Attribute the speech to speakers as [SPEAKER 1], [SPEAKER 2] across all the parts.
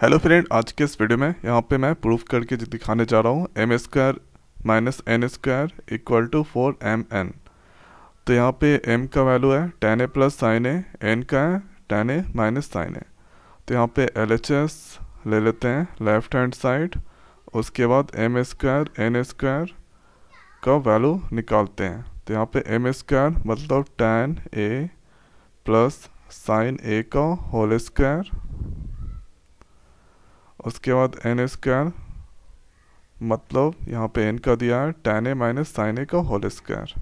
[SPEAKER 1] Hello friend, आज के इस वीडियो में यहाँ पे मैं प्रूफ करके दिखाने जा रहा हूँ m square minus n square equal to 4mn। तो यहाँ पे m का वैल्यू है tan a plus sine A, n का है tan a माइनस साइन ए। तो यहाँ पे LHS ले लेते हैं लेफ्ट हैंड साइड। उसके बाद एम स्क्वायर एन स्क्वायर का वैल्यू निकालते हैं। तो यहाँ पे एम स्क्वायर मतलब tan a प्लस साइन ए का होल स्क्वायर। उसके बाद एन स्क्वायर मतलब यहाँ पे n का दिया है tan a माइनस साइन ए का होल स्क्वायर।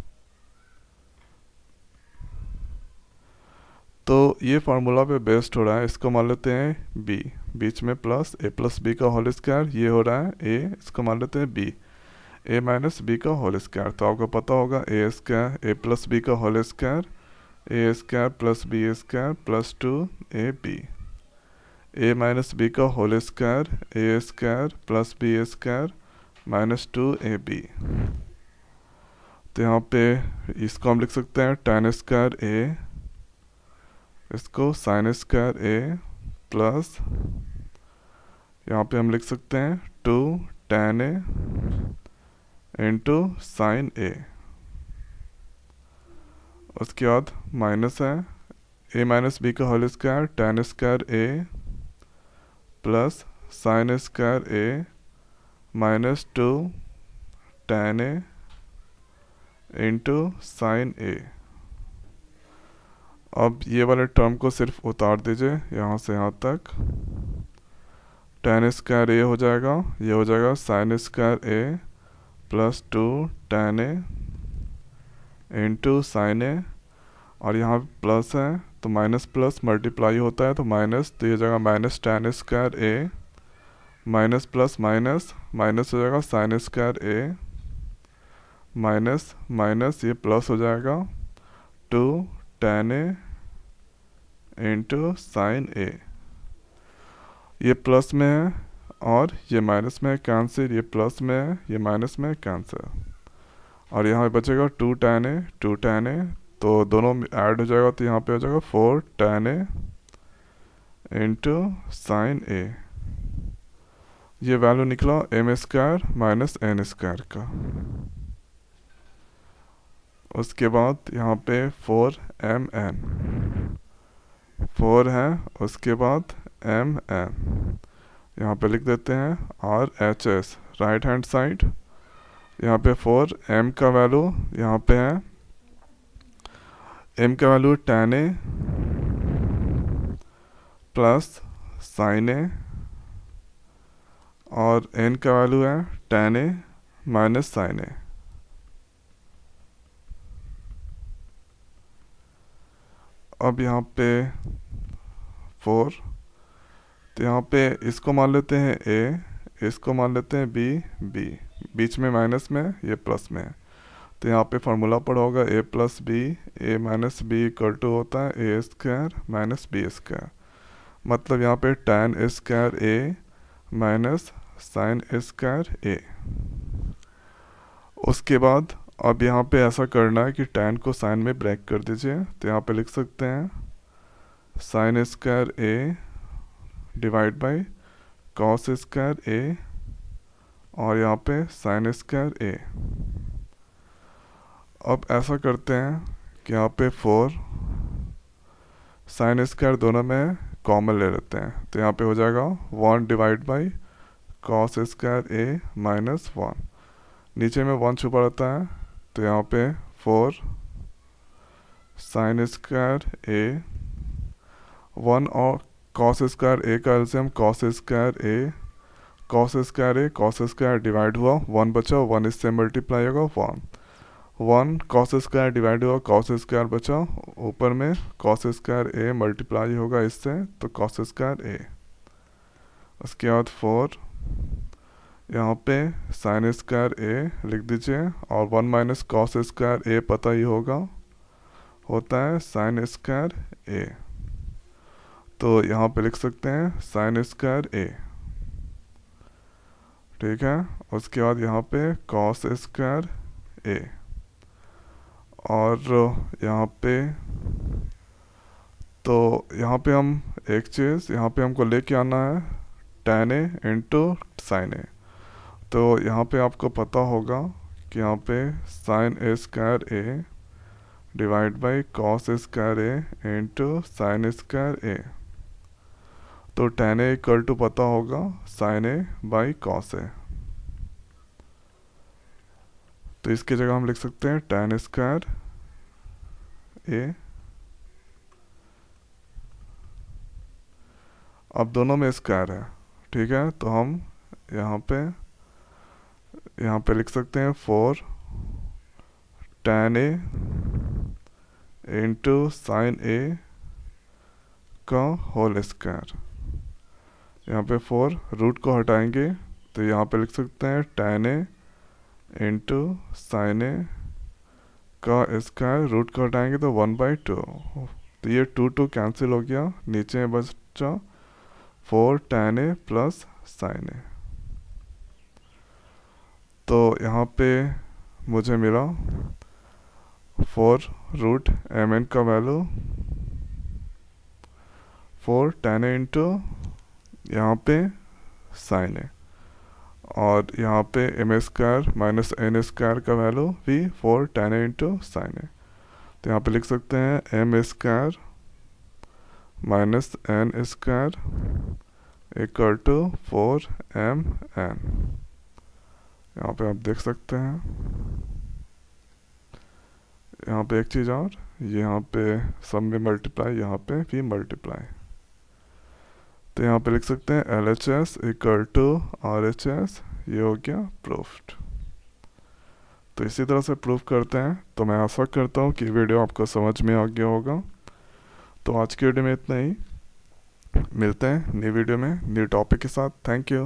[SPEAKER 1] तो ये फार्मूला पे बेस्ड हो रहा है, इसको मान लेते हैं b, बीच में प्लस b का होल स्क्वायर, ये हो रहा है a, इसको मान लेते हैं b, a माइनस b का होल स्क्वायर। तो आपको पता होगा a square a plus b का whole square, a square plus b square plus 2ab, a minus b का whole square a square plus b square minus 2ab। तो यहाँ पे इसको हम लिख सकते हैं tan स्क्वायर a, इसको साइन स्क्वायर a प्लस यहाँ पे हम लिख सकते हैं 2 tan a into sine a। उसके बाद माइनस है a माइनस b का whole square tan square a plus sine square a minus 2 tan a into sine a। अब ये वाले टर्म को सिर्फ उतार दीजिए यहाँ से यहाँ तक। tan स्क्वायर a हो जाएगा, ये हो जाएगा sign square a plus 2 tan a into sine a। और यहाँ प्लस है तो माइनस प्लस मल्टीप्लाई होता है तो माइनस, तो ये जगह minus tan square a minus plus minus minus हो जाएगा sign square a minus minus ये प्लस हो जाएगा 2 tan a into sine a। ये प्लस में है और ये माइनस में है, कैंसिल, ये प्लस में है ये माइनस में है, कैंसिल। और यहाँ बचेगा 2 tan a, तो दोनों ऐड हो जाएगा तो यहाँ पे हो जाएगा 4 tan a into sine a। ये वैल्यू निकला m square minus n square का। उसके बाद यहाँ पे 4mn 4 है, उसके बाद mn यहाँ पे लिख देते हैं RHS राइट हैंड साइड। यहाँ पे 4 m का वैल्यू यहाँ पे है, m का value tan a plus sine a और n का वैल्यू है tan a minus sine a। अब यहाँ पे 4, तो यहाँ पे इसको मान लेते हैं a, इसको मान लेते हैं b, बीच में माइनस में ये प्लस में है। तो यहाँ पे फार्मूला पड़ा होगा a plus b, a minus b equal to होता है a square minus b square. मतलब यहाँ पे tan square a minus sine square a। उसके बाद अब यहाँ पे ऐसा करना है कि tan को साइन में ब्रेक कर दीजिए। तो यहाँ पे लिख सकते हैं sign square a divide by cos square a और यहाँ पे साइन स्क्वायर a। अब ऐसा करते हैं कि यहाँ पे 4 साइन स्क्वायर दोनों में कॉमन ले लेते हैं। तो यहाँ पे हो जाएगा 1 divide by cos square a minus 1, नीचे में 1 छुपा रहता है। तो यहाँ पे 4 साइन स्क्वायर a 1 और कॉस स्क्वायर a का LCM cos square a cos square divide हुआ 1 बचा, 1 इससे मल्टीप्लाई होगा 1 कॉस स्क्वायर डिवाइड हुआ कॉस स्क्वायर बचा, ऊपर में कॉस स्क्वायर a मल्टीप्लाई होगा इससे तो कॉस स्क्वायर a। उसके बाद 4 यहाँ पे साइन स्क्वायर a लिख दीजिए और 1 माइनस कॉस स्क्वायर a पता ही होगा, होता है साइन स्क्वायर a। तो यहाँ पे लिख सकते हैं साइन स्क्वायर a, ठीक है। उसके बाद यहाँ पे कॉस स्क्वायर a और यहाँ पे, तो यहाँ पे हम एक चीज़ यहाँ पे हमको लेके आना है tan ए इंटू साइन ए। तो यहाँ पे आपको पता होगा कि यहाँ पे sine A square A divide by cos square A into sine square A. तो tan ए इक्वल टू पता होगा sine A by cos A. तो इसकी जगह हम लिख सकते हैं tan स्क्वायर ए। अब दोनों में स्क्वायर है, ठीक है, तो हम यहाँ पे लिख सकते हैं 4 tan ए इंटू साइन ए का होल स्क्वायर। यहाँ पे 4 रूट को हटाएंगे तो यहाँ पे लिख सकते हैं tan ए इंटू साइन ए का स्क्वायर, रूट को हटाएंगे तो 1/2। तो ये 2 कैंसिल हो गया, नीचे बचा 4 tan ए प्लस साइन ए। तो यहाँ पे मुझे मिला 4 रूट एम एन का वैल्यू 4 tan ए इंटू यहाँ पे साइन ए, और यहाँ पे m square minus n square का वैल्यू भी 4 tan ए इंटू साइन ए। तो यहाँ पे लिख सकते हैं m square minus n square equal to 4 mn। यहाँ पे आप देख सकते हैं, यहाँ पे एक चीज़ और, यहाँ पे सब में मल्टीप्लाई, यहाँ पे भी मल्टीप्लाई। तो यहाँ पे लिख सकते हैं LHS इक्वल टू RHS। ये हो गया प्रूफ्ड। तो इसी तरह से प्रूफ करते हैं। तो मैं आशा करता हूँ कि वीडियो आपको समझ में आ गया होगा। तो आज की वीडियो में इतना ही, मिलते हैं नई वीडियो में न्यू टॉपिक के साथ। Thank you.